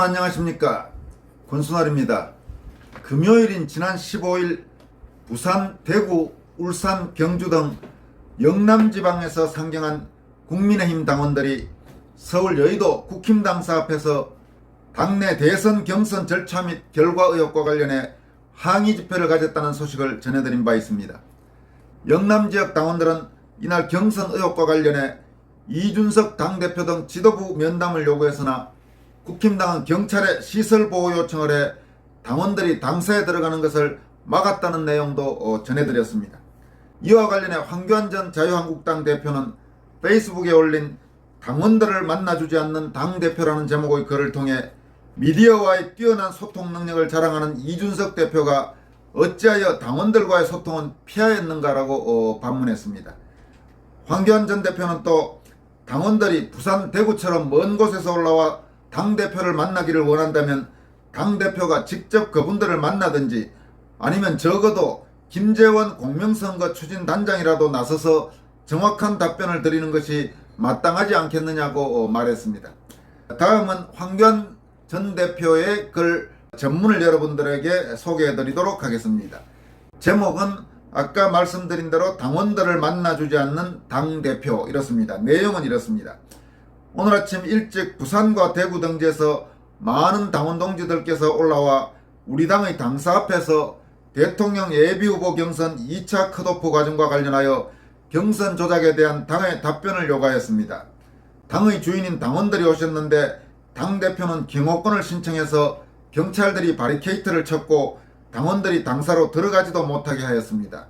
안녕하십니까. 권순환입니다. 금요일인 지난 15일 부산, 대구, 울산, 경주 등 영남지방에서 상경한 국민의힘 당원들이 서울 여의도 국힘당사 앞에서 당내 대선 경선 절차 및 결과 의혹과 관련해 항의 집회를 가졌다는 소식을 전해드린 바 있습니다. 영남지역 당원들은 이날 경선 의혹과 관련해 이준석 당대표 등 지도부 면담을 요구했으나 국힘당은 경찰에 시설보호 요청을 해 당원들이 당사에 들어가는 것을 막았다는 내용도 전해드렸습니다. 이와 관련해 황교안 전 자유한국당 대표는 페이스북에 올린 당원들을 만나주지 않는 당대표라는 제목의 글을 통해 미디어와의 뛰어난 소통 능력을 자랑하는 이준석 대표가 어찌하여 당원들과의 소통은 피하였는가라고 반문했습니다. 황교안 전 대표는 또 당원들이 부산, 대구처럼 먼 곳에서 올라와 당대표를 만나기를 원한다면 당대표가 직접 그분들을 만나든지 아니면 적어도 김재원 공명선거 추진단장이라도 나서서 정확한 답변을 드리는 것이 마땅하지 않겠느냐고 말했습니다. 다음은 황교안 전 대표의 글 전문을 여러분들에게 소개해드리도록 하겠습니다. 제목은 아까 말씀드린 대로 당원들을 만나주지 않는 당대표, 이렇습니다. 내용은 이렇습니다. 오늘 아침 일찍 부산과 대구 등지에서 많은 당원 동지들께서 올라와 우리 당의 당사 앞에서 대통령 예비후보 경선 2차 컷오프 과정과 관련하여 경선 조작에 대한 당의 답변을 요구하였습니다. 당의 주인인 당원들이 오셨는데 당대표는 경호권을 신청해서 경찰들이 바리케이트를 쳤고 당원들이 당사로 들어가지도 못하게 하였습니다.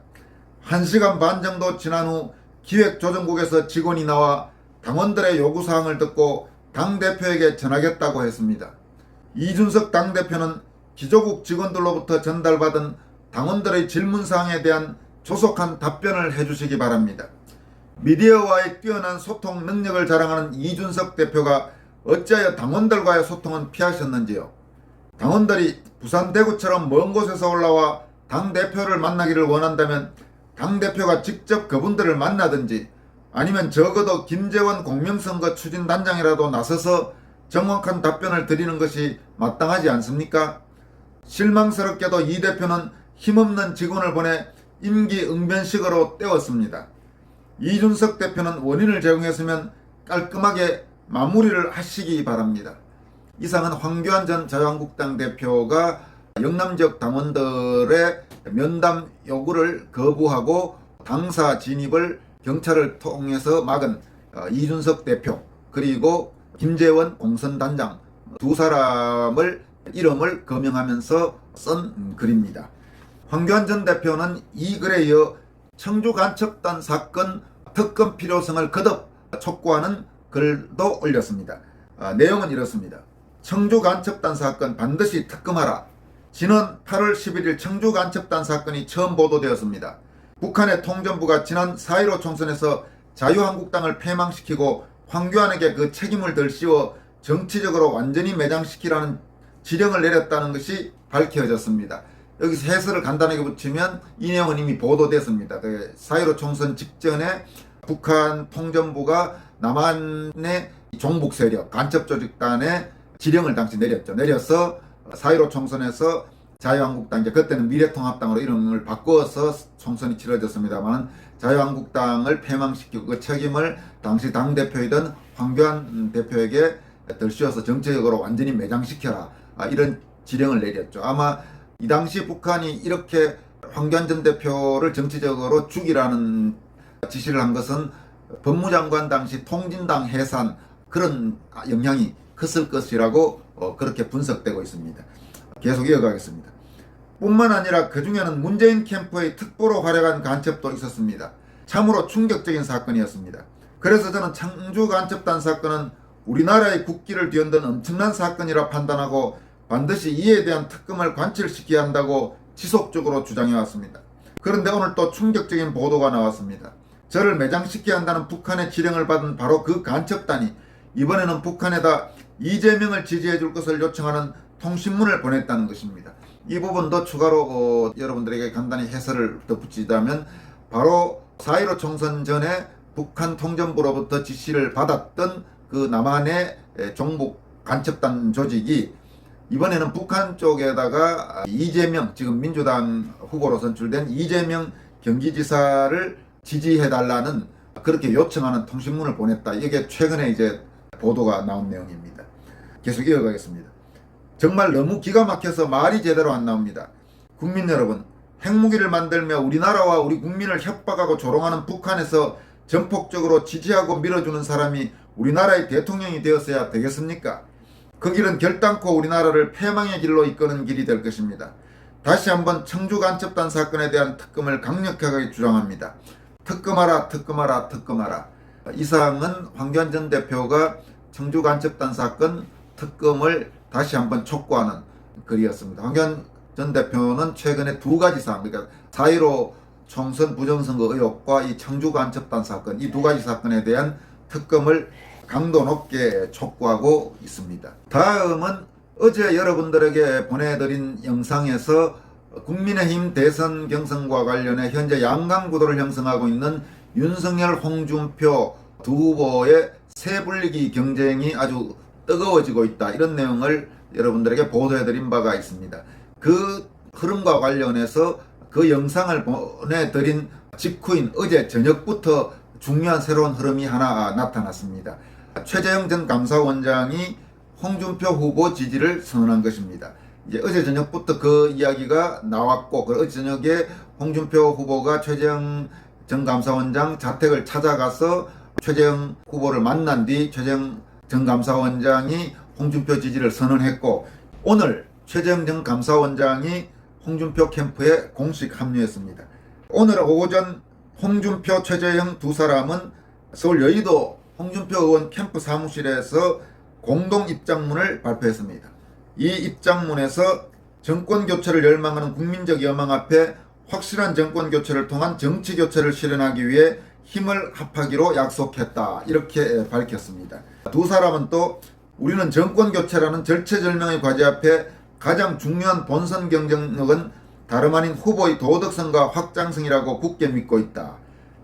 1시간 반 정도 지난 후 기획조정국에서 직원이 나와 당원들의 요구사항을 듣고 당대표에게 전하겠다고 했습니다. 이준석 당대표는 기조국 직원들로부터 전달받은 당원들의 질문사항에 대한 조속한 답변을 해주시기 바랍니다. 미디어와의 뛰어난 소통 능력을 자랑하는 이준석 대표가 어찌하여 당원들과의 소통은 피하셨는지요? 당원들이 부산, 대구처럼 먼 곳에서 올라와 당대표를 만나기를 원한다면 당대표가 직접 그분들을 만나든지 아니면 적어도 김재원 공명선거 추진단장이라도 나서서 정확한 답변을 드리는 것이 마땅하지 않습니까? 실망스럽게도 이 대표는 힘없는 직원을 보내 임기 응변식으로 때웠습니다. 이준석 대표는 원인을 제공했으면 깔끔하게 마무리를 하시기 바랍니다. 이상은 황교안 전 자유한국당 대표가 영남지역 당원들의 면담 요구를 거부하고 당사 진입을 경찰을 통해서 막은 이준석 대표 그리고 김재원 공선단장 두 사람을 이름을 거명하면서 쓴 글입니다. 황교안 전 대표는 이 글에 이어 청주간첩단 사건 특검 필요성을 거듭 촉구하는 글도 올렸습니다. 내용은 이렇습니다. 청주간첩단 사건 반드시 특검하라. 지난 8월 11일 청주간첩단 사건이 처음 보도되었습니다. 북한의 통전부가 지난 4.15 총선에서 자유한국당을 패망시키고 황교안에게 그 책임을 덜씌워 정치적으로 완전히 매장시키라는 지령을 내렸다는 것이 밝혀졌습니다. 여기서 해설을 간단하게 붙이면 이 내용은 이미 보도됐습니다. 4.15 총선 직전에 북한 통전부가 남한의 종북 세력, 간첩조직단에 지령을 당시 내렸죠. 내려서 4.15 총선에서 자유한국당, 이제 그때는 미래통합당으로 이름을 바꾸어서 총선이 치러졌습니다만 자유한국당을 패망시키고 그 책임을 당시 당대표이던 황교안 대표에게 덜씌워서 정치적으로 완전히 매장시켜라, 이런 지령을 내렸죠. 아마 이 당시 북한이 이렇게 황교안 전 대표를 정치적으로 죽이라는 지시를 한 것은 법무장관 당시 통진당 해산 그런 영향이 컸을 것이라고 그렇게 분석되고 있습니다. 계속 이어가겠습니다. 뿐만 아니라 그 중에는 문재인 캠프의 특보로 활약한 간첩도 있었습니다. 참으로 충격적인 사건이었습니다. 그래서 저는 청주간첩단 사건은 우리나라의 국기를 뒤흔든 엄청난 사건이라 판단하고 반드시 이에 대한 특검을 관철시켜야 한다고 지속적으로 주장해왔습니다. 그런데 오늘 또 충격적인 보도가 나왔습니다. 저를 매장시켜야 한다는 북한의 지령을 받은 바로 그 간첩단이 이번에는 북한에다 이재명을 지지해 줄 것을 요청하는 통신문을 보냈다는 것입니다. 이 부분도 추가로 여러분들에게 간단히 해설을 덧붙이자면 바로 4.15 총선 전에 북한 통전부로부터 지시를 받았던 그 남한의 종북 간첩단 조직이 이번에는 북한 쪽에다가 이재명, 지금 민주당 후보로 선출된 이재명 경기지사를 지지해달라는 그렇게 요청하는 통신문을 보냈다. 이게 최근에 이제 보도가 나온 내용입니다. 계속 이어가겠습니다. 정말 너무 기가 막혀서 말이 제대로 안 나옵니다. 국민 여러분, 핵무기를 만들며 우리나라와 우리 국민을 협박하고 조롱하는 북한에서 전폭적으로 지지하고 밀어주는 사람이 우리나라의 대통령이 되었어야 되겠습니까? 그 길은 결단코 우리나라를 패망의 길로 이끄는 길이 될 것입니다. 다시 한번 청주간첩단 사건에 대한 특검을 강력하게 주장합니다. 특검하라, 특검하라, 특검하라. 이상은 황교안 전 대표가 청주간첩단 사건 특검을 다시 한번 촉구하는 글이었습니다. 황교안 전 대표는 최근에 두 가지 사안, 그러니까 4.15 총선 부정선거 의혹과 이 청주간첩단 사건, 이 두 가지 사건에 대한 특검을 강도 높게 촉구하고 있습니다. 다음은 어제 여러분들에게 보내드린 영상에서 국민의힘 대선 경선과 관련해 현재 양강구도를 형성하고 있는 윤석열, 홍준표 두 후보의 세불리기 경쟁이 아주 뜨거워지고 있다. 이런 내용을 여러분들에게 보도해드린 바가 있습니다. 그 흐름과 관련해서 그 영상을 보내드린 직후인 어제 저녁부터 중요한 새로운 흐름이 하나 나타났습니다. 최재형 전 감사원장이 홍준표 후보 지지를 선언한 것입니다. 이제 어제 저녁부터 그 이야기가 나왔고, 어제 저녁에 홍준표 후보가 최재형 전 감사원장 자택을 찾아가서 최재형 후보를 만난 뒤 최재형 전 감사원장이 홍준표 지지를 선언했고, 오늘 최재형 전 감사원장이 홍준표 캠프에 공식 합류했습니다. 오늘 오전 홍준표, 최재형 두 사람은 서울 여의도 홍준표 의원 캠프 사무실에서 공동 입장문을 발표했습니다. 이 입장문에서 정권교체를 열망하는 국민적 여망 앞에 확실한 정권교체를 통한 정치교체를 실현하기 위해 힘을 합하기로 약속했다. 이렇게 밝혔습니다. 두 사람은 또 우리는 정권교체라는 절체절명의 과제 앞에 가장 중요한 본선 경쟁력은 다름 아닌 후보의 도덕성과 확장성이라고 굳게 믿고 있다.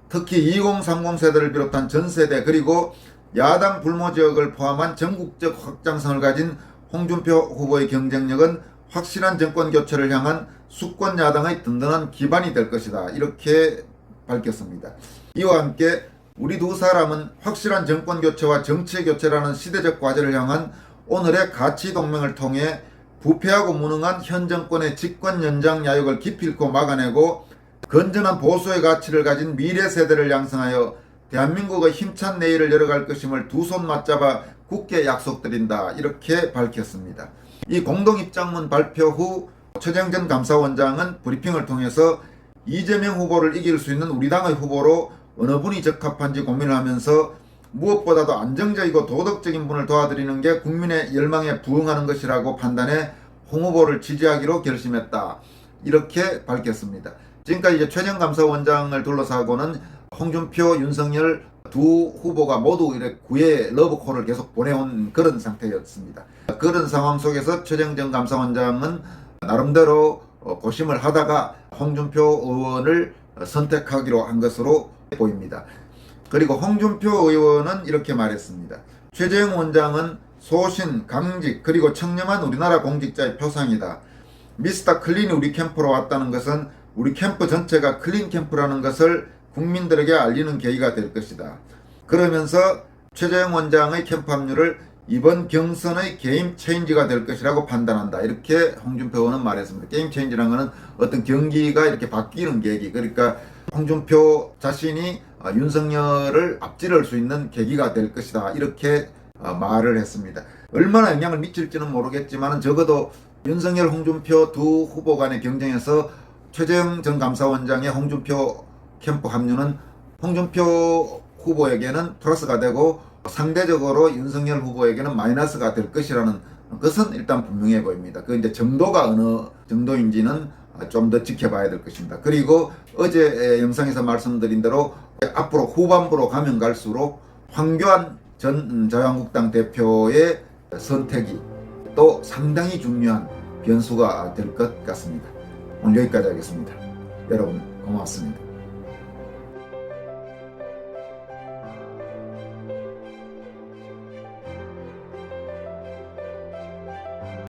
특히 2030 세대를 비롯한 전 세대 그리고 야당 불모 지역을 포함한 전국적 확장성을 가진 홍준표 후보의 경쟁력은 확실한 정권 교체를 향한 수권 야당의 든든한 기반이 될 것이다. 이렇게 밝혔습니다. 이와 함께 우리 두 사람은 확실한 정권 교체와 정치 교체라는 시대적 과제를 향한 오늘의 가치 동맹을 통해 부패하고 무능한 현 정권의 집권 연장 야욕을 기필코 막아내고 건전한 보수의 가치를 가진 미래 세대를 양성하여 대한민국의 힘찬 내일을 열어갈 것임을 두 손 맞잡아 굳게 약속드린다. 이렇게 밝혔습니다. 이 공동 입장문 발표 후 최재형 전 감사원장은 브리핑을 통해서 이재명 후보를 이길 수 있는 우리 당의 후보로 어느 분이 적합한지 고민을 하면서 무엇보다도 안정적이고 도덕적인 분을 도와드리는 게 국민의 열망에 부응하는 것이라고 판단해 홍 후보를 지지하기로 결심했다. 이렇게 밝혔습니다. 지금까지 이제 최재형 감사원장을 둘러싸고는 홍준표, 윤석열 두 후보가 모두 이렇게 구애 러브콜을 계속 보내온 그런 상태였습니다. 그런 상황 속에서 최재형 전 감사원장은 나름대로 고심을 하다가 홍준표 의원을 선택하기로 한 것으로 보입니다. 그리고 홍준표 의원은 이렇게 말했습니다. 최재형 원장은 소신, 강직, 그리고 청렴한 우리나라 공직자의 표상이다. 미스터 클린이 우리 캠프로 왔다는 것은 우리 캠프 전체가 클린 캠프라는 것을 국민들에게 알리는 계기가 될 것이다. 그러면서 최재형 원장의 캠프 합류를 이번 경선의 게임 체인지가 될 것이라고 판단한다. 이렇게 홍준표 의원은 말했습니다. 게임 체인지라는 것은 어떤 경기가 이렇게 바뀌는 계기, 그러니까 홍준표 자신이 윤석열을 앞지를 수 있는 계기가 될 것이다. 이렇게 말을 했습니다. 얼마나 영향을 미칠지는 모르겠지만 적어도 윤석열, 홍준표 두 후보 간의 경쟁에서 최재형 전 감사원장의 홍준표 캠프 합류는 홍준표 후보에게는 플러스가 되고 상대적으로 윤석열 후보에게는 마이너스가 될 것이라는 것은 일단 분명해 보입니다. 그 이제 정도가 어느 정도인지는 좀 더 지켜봐야 될 것입니다. 그리고 어제 영상에서 말씀드린 대로 앞으로 후반부로 가면 갈수록 황교안 전 자유한국당 대표의 선택이 또 상당히 중요한 변수가 될 것 같습니다. 오늘 여기까지 하겠습니다. 여러분 고맙습니다.